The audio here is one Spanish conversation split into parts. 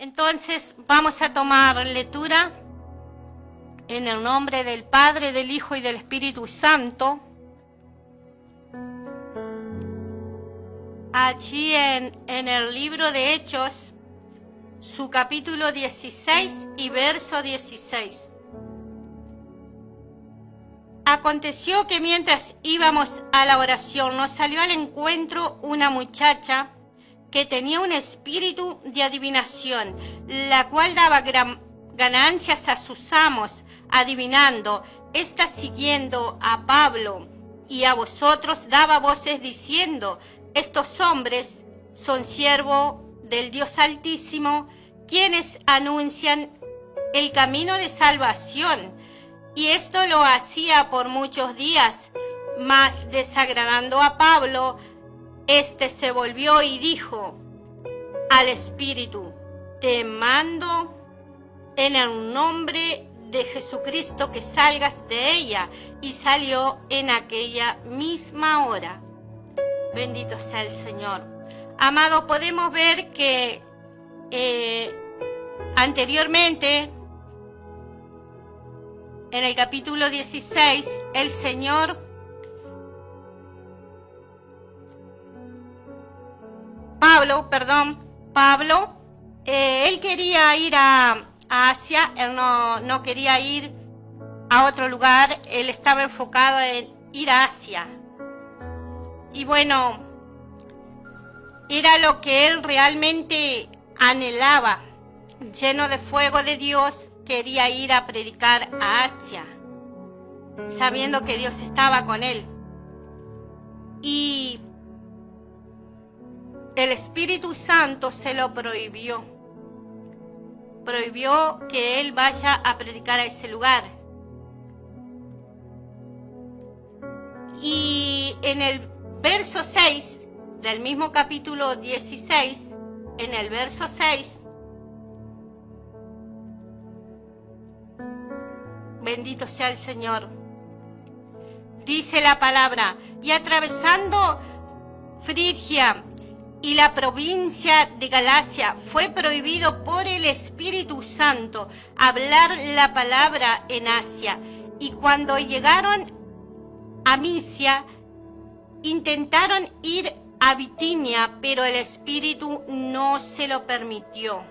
Entonces vamos a tomar lectura en el nombre del Padre, del Hijo y del Espíritu Santo. Allí en el libro de Hechos, su capítulo 16 y verso 16. Aconteció que mientras íbamos a la oración, nos salió al encuentro una muchacha que tenía un espíritu de adivinación, la cual daba ganancias a sus amos, adivinando. Esta, siguiendo a Pablo y a vosotros, daba voces diciendo: estos hombres son siervos del Dios Altísimo, quienes anuncian el camino de salvación. Y esto lo hacía por muchos días, mas desagradando a Pablo, este se volvió y dijo al espíritu: te mando en el nombre de Jesucristo que salgas de ella. Y salió en aquella misma hora. Bendito sea el Señor. Amado, podemos ver que anteriormente, en el capítulo 16, el Señor Pablo, él quería ir a Asia, él no quería ir a otro lugar, él estaba enfocado en ir a Asia. Y bueno, era lo que él realmente anhelaba. Lleno de fuego de Dios, quería ir a predicar a Asia, sabiendo que Dios estaba con él. Y el Espíritu Santo se lo prohibió. Prohibió que él vaya a predicar a ese lugar. Y en el verso 6 del mismo capítulo 16, en el verso 6, bendito sea el Señor, dice la palabra: y atravesando Frigia y la provincia de Galacia, fue prohibido por el Espíritu Santo hablar la palabra en Asia. Y cuando llegaron a Misia, intentaron ir a Bitinia, pero el Espíritu no se lo permitió.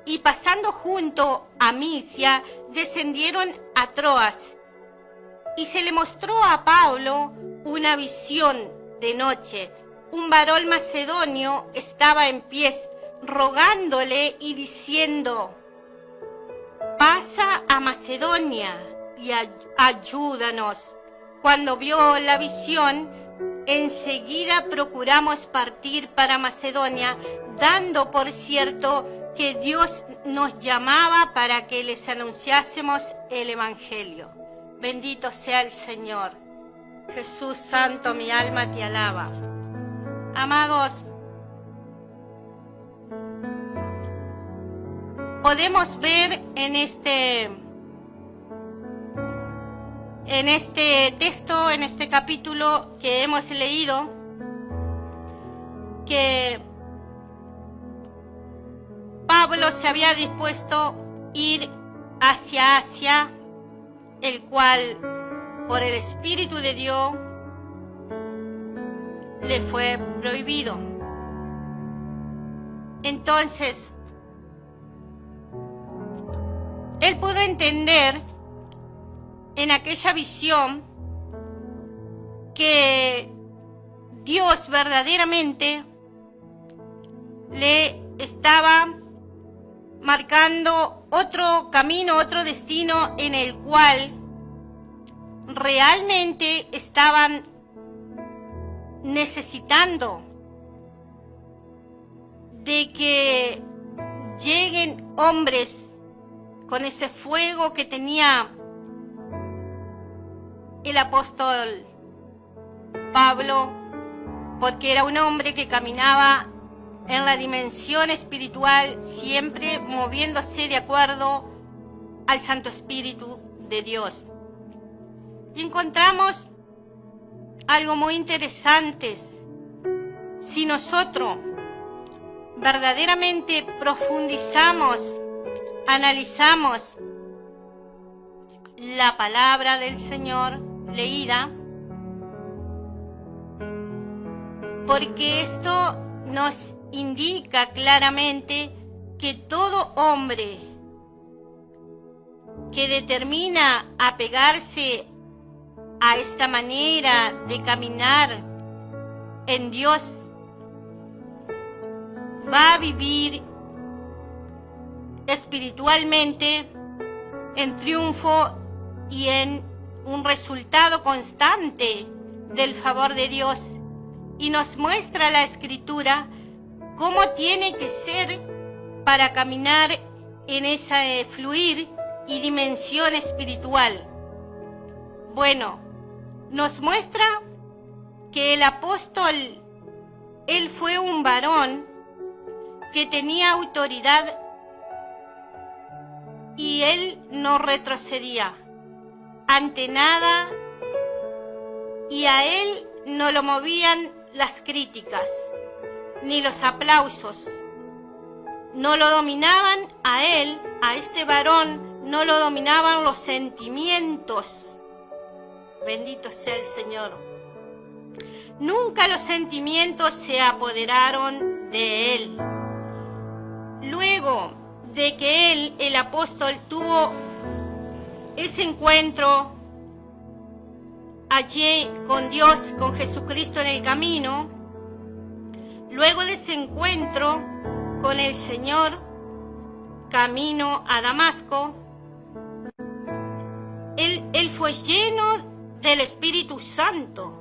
Y pasando junto a Misia, descendieron a Troas. Y se le mostró a Pablo una visión de noche. Un varón macedonio estaba en pie, rogándole y diciendo: pasa a Macedonia y ayúdanos. Cuando vio la visión, enseguida procuramos partir para Macedonia, dando por cierto que Dios nos llamaba para que les anunciásemos el Evangelio. Bendito sea el Señor. Jesús Santo, mi alma te alaba. Amados, podemos ver en este texto, en este capítulo que hemos leído, que Pablo se había dispuesto a ir hacia Asia, el cual por el Espíritu de Dios le fue prohibido. Entonces, él pudo entender en aquella visión que Dios verdaderamente le estaba marcando otro camino, otro destino en el cual realmente estaban necesitando de que lleguen hombres con ese fuego que tenía el apóstol Pablo, porque era un hombre que caminaba en la dimensión espiritual, siempre moviéndose de acuerdo al Santo Espíritu de Dios. Y encontramos algo muy interesante. Si nosotros verdaderamente profundizamos, analizamos la palabra del Señor leída, porque esto nos indica claramente que todo hombre que determina apegarse a esta manera de caminar en Dios va a vivir espiritualmente en triunfo y en un resultado constante del favor de Dios. Y nos muestra la Escritura cómo tiene que ser para caminar en ese fluir y dimensión espiritual. Bueno, nos muestra que el apóstol, él fue un varón que tenía autoridad y él no retrocedía ante nada, y a él no lo movían las críticas ni los aplausos. No lo dominaban a él, a este varón, no lo dominaban los sentimientos. Bendito sea el Señor. Nunca los sentimientos se apoderaron de él. Luego de que él, el apóstol, tuvo ese encuentro allí con Dios, con Jesucristo en el camino, luego de ese encuentro con el Señor, camino a Damasco, él fue lleno del Espíritu Santo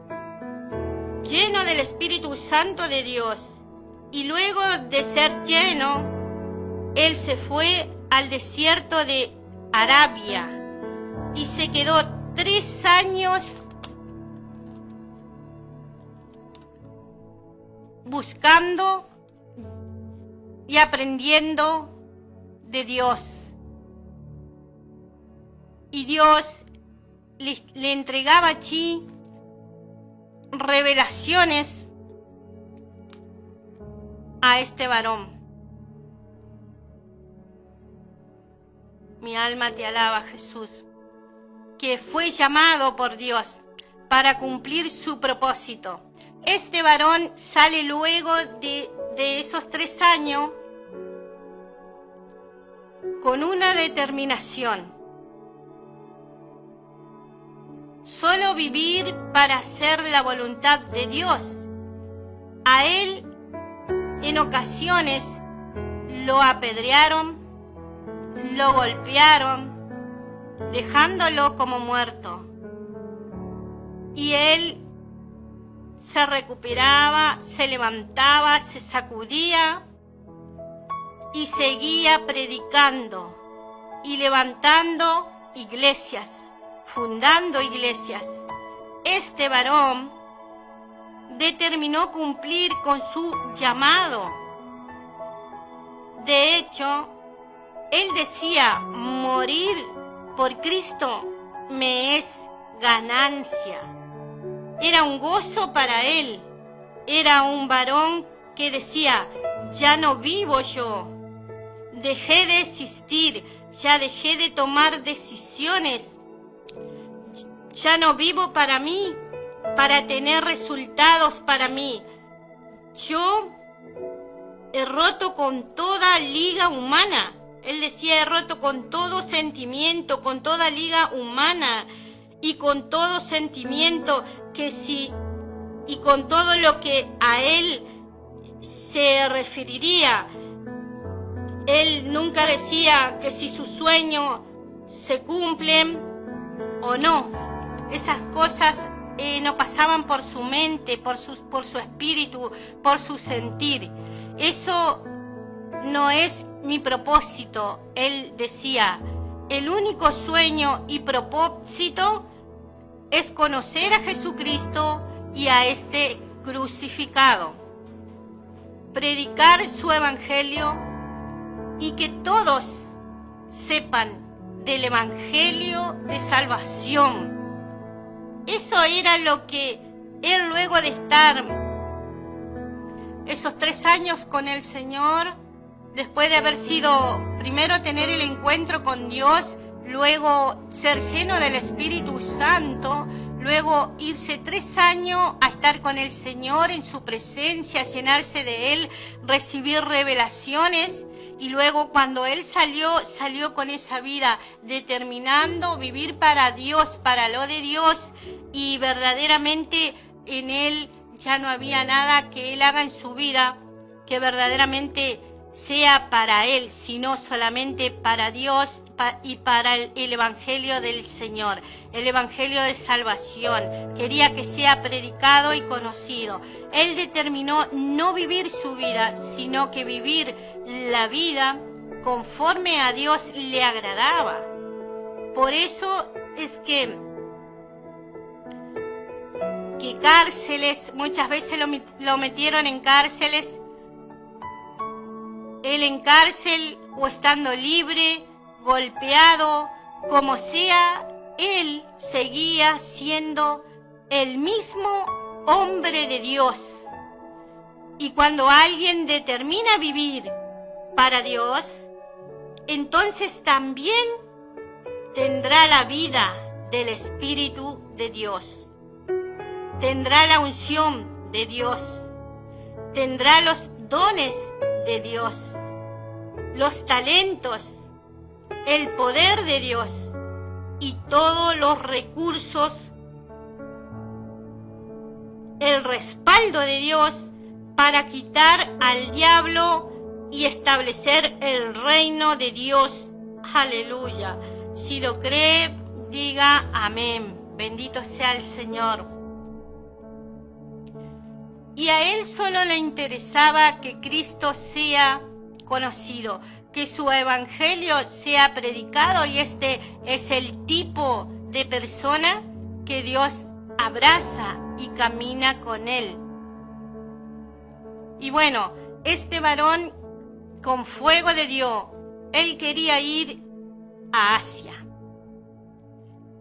de Dios. Y luego de ser lleno, él se fue al desierto de Arabia y se quedó 3 años buscando y aprendiendo de Dios. Y Dios le entregaba allí revelaciones a este varón. Mi alma te alaba, Jesús, que fue llamado por Dios para cumplir su propósito. Este varón sale luego de esos 3 años con una determinación. Solo vivir para hacer la voluntad de Dios. A él, en ocasiones, lo apedrearon, lo golpearon, dejándolo como muerto. Y él se recuperaba, se levantaba, se sacudía y seguía predicando y levantando iglesias, fundando iglesias. Este varón determinó cumplir con su llamado. De hecho, él decía, morir por Cristo me es ganancia. Era un gozo para él. Era un varón que decía, ya no vivo yo. Dejé de existir, ya dejé de tomar decisiones. Ya no vivo para mí, para tener resultados para mí. Yo he roto con toda liga humana. Él decía, he roto con todo sentimiento, con toda liga humana y con todo sentimiento y con todo lo que a él se referiría. Él nunca decía que si sus sueños se cumplen o no. Esas cosas no pasaban por su mente, por su espíritu, por su sentir. Eso no es mi propósito. Él decía, el único sueño y propósito es conocer a Jesucristo y a este crucificado, predicar su evangelio y que todos sepan del evangelio de salvación. Eso era lo que él, luego de estar esos 3 años con el Señor, después de haber sido, primero tener el encuentro con Dios, luego ser lleno del Espíritu Santo, luego irse 3 años a estar con el Señor en su presencia, llenarse de Él, recibir revelaciones, y luego cuando Él salió con esa vida, determinando vivir para Dios, para lo de Dios, y verdaderamente en Él ya no había nada que Él haga en su vida que verdaderamente sea para Él, sino solamente para Dios y para el Evangelio del Señor, el Evangelio de salvación. Quería que sea predicado y conocido. Él determinó no vivir su vida, sino que vivir la vida conforme a Dios le agradaba. Por eso es que cárceles, muchas veces lo metieron en cárceles, él en cárcel o estando libre, golpeado, como sea, él seguía siendo el mismo hombre de Dios. Y cuando alguien determina vivir para Dios, entonces también tendrá la vida del Espíritu de Dios, tendrá la unción de Dios, tendrá los dones de Dios, los talentos, el poder de Dios y todos los recursos, el respaldo de Dios para quitar al diablo y establecer el reino de Dios. Aleluya. Si lo cree, diga amén. Bendito sea el Señor. Y a él solo le interesaba que Cristo sea conocido, que su evangelio sea predicado, y este es el tipo de persona que Dios abraza y camina con él. Y bueno, este varón con fuego de Dios, él quería ir a Asia.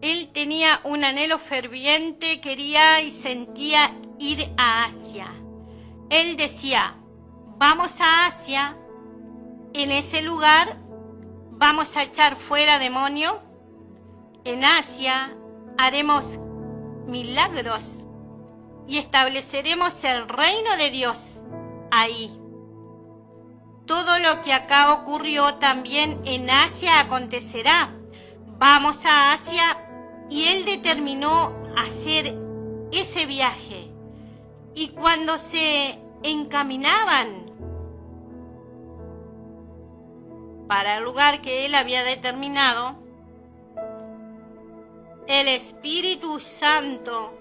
Él tenía un anhelo ferviente, quería y sentía ir a Asia. Él decía, vamos a Asia, en ese lugar vamos a echar fuera demonios, en Asia haremos milagros y estableceremos el reino de Dios ahí. Todo lo que acá ocurrió también en Asia acontecerá. Vamos a Asia, y él determinó hacer ese viaje. Y cuando se encaminaban para el lugar que él había determinado, el Espíritu Santo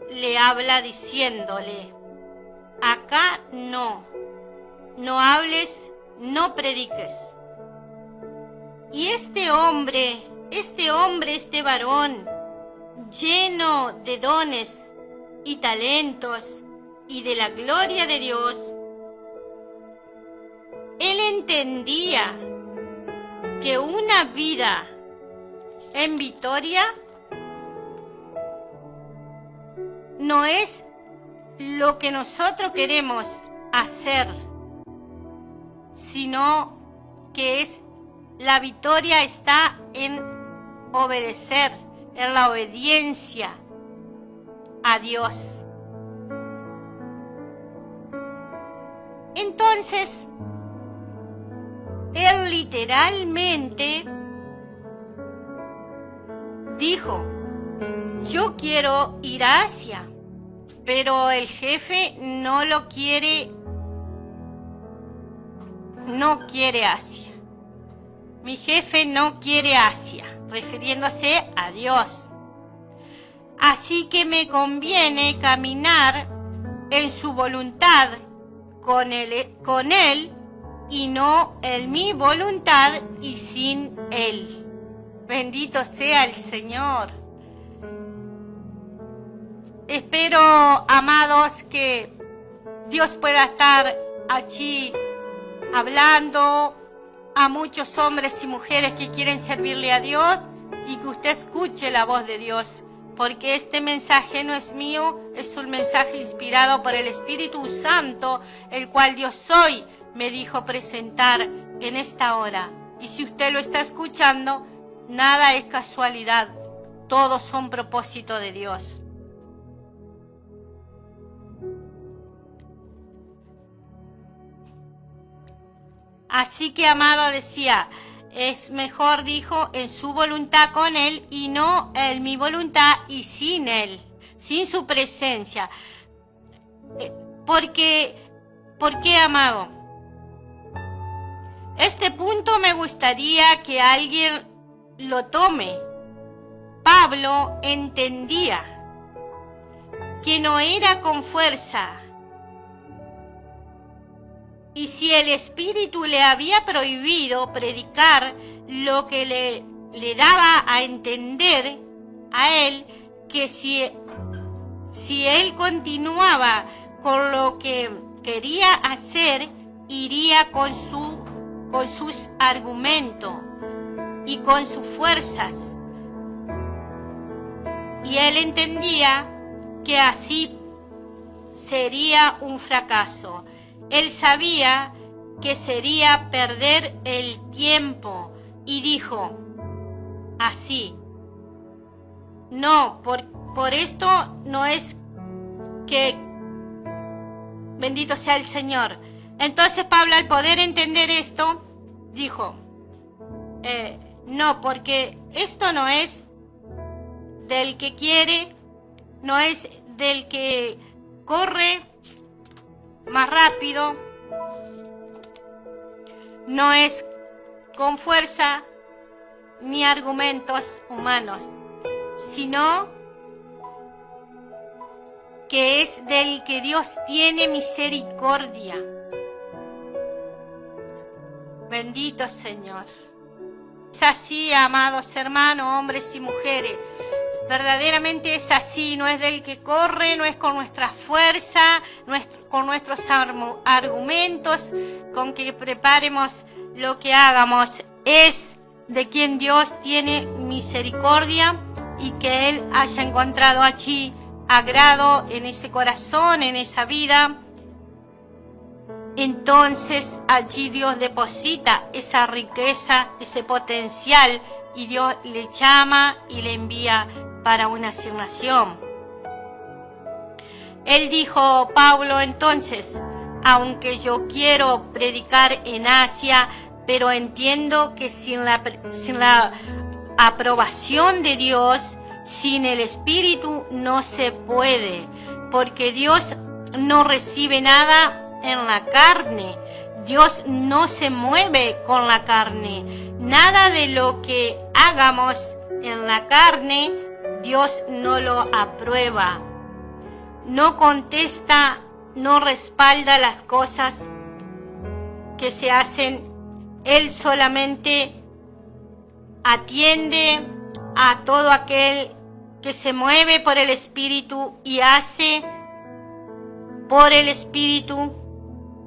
le habla diciéndole, acá no hables, no prediques. Y este varón, lleno de dones y talentos y de la gloria de Dios, él entendía que una vida en victoria no es lo que nosotros queremos hacer, sino que es la victoria está en obedecer, en la obediencia a Dios. Entonces, él literalmente dijo, yo quiero ir a Asia, pero el jefe no quiere Asia. Mi jefe no quiere Asia, refiriéndose a Dios. Así que me conviene caminar en su voluntad con él y no en mi voluntad y sin él. Bendito sea el Señor. Espero, amados, que Dios pueda estar allí hablando a muchos hombres y mujeres que quieren servirle a Dios, y que usted escuche la voz de Dios, porque este mensaje no es mío, es un mensaje inspirado por el Espíritu Santo, el cual Dios hoy me dijo presentar en esta hora. Y si usted lo está escuchando, nada es casualidad, todos son propósito de Dios. Así que, amado, decía, es mejor, dijo, en su voluntad con Él y no en mi voluntad y sin Él, sin su presencia. ¿Por qué, amado? Este punto me gustaría que alguien lo tome. Pablo entendía que no era con fuerza. Y si el Espíritu le había prohibido predicar lo que le daba a entender a él, que si él continuaba con lo que quería hacer, iría con sus argumentos y con sus fuerzas. Y él entendía que así sería un fracaso. Él sabía que sería perder el tiempo y dijo así, no, por esto no es que, bendito sea el Señor. Entonces Pablo, al poder entender esto, dijo, no, porque esto no es del que quiere, no es del que corre más rápido, no es con fuerza ni argumentos humanos, sino que es del que Dios tiene misericordia. Bendito Señor. Es así, amados hermanos, hombres y mujeres. Verdaderamente es así, no es del que corre, no es con nuestra fuerza, no es con nuestros argumentos, con que preparemos lo que hagamos. Es de quien Dios tiene misericordia y que Él haya encontrado allí agrado en ese corazón, en esa vida. Entonces allí Dios deposita esa riqueza, ese potencial, y Dios le llama y le envía para una asignación. Él dijo, Pablo, entonces, aunque yo quiero predicar en Asia, pero entiendo que sin la aprobación de Dios, sin el Espíritu no se puede, porque Dios no recibe nada en la carne. Dios no se mueve con la carne. Nada de lo que hagamos en la carne, Dios no lo aprueba. No contesta, no respalda las cosas que se hacen. Él solamente atiende a todo aquel que se mueve por el Espíritu y hace por el Espíritu,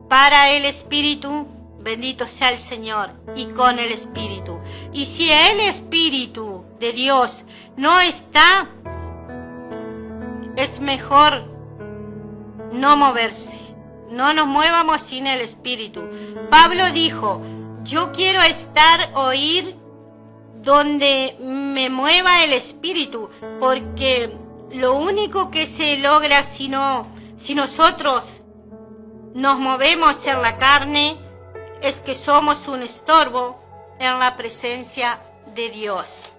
para el Espíritu. Bendito sea el Señor, y con el Espíritu. Y si el Espíritu de Dios no está, es mejor no moverse. No nos muevamos sin el Espíritu. Pablo dijo, yo quiero oír donde me mueva el Espíritu, porque lo único que se logra si nosotros nos movemos en la carne es que somos un estorbo en la presencia de Dios.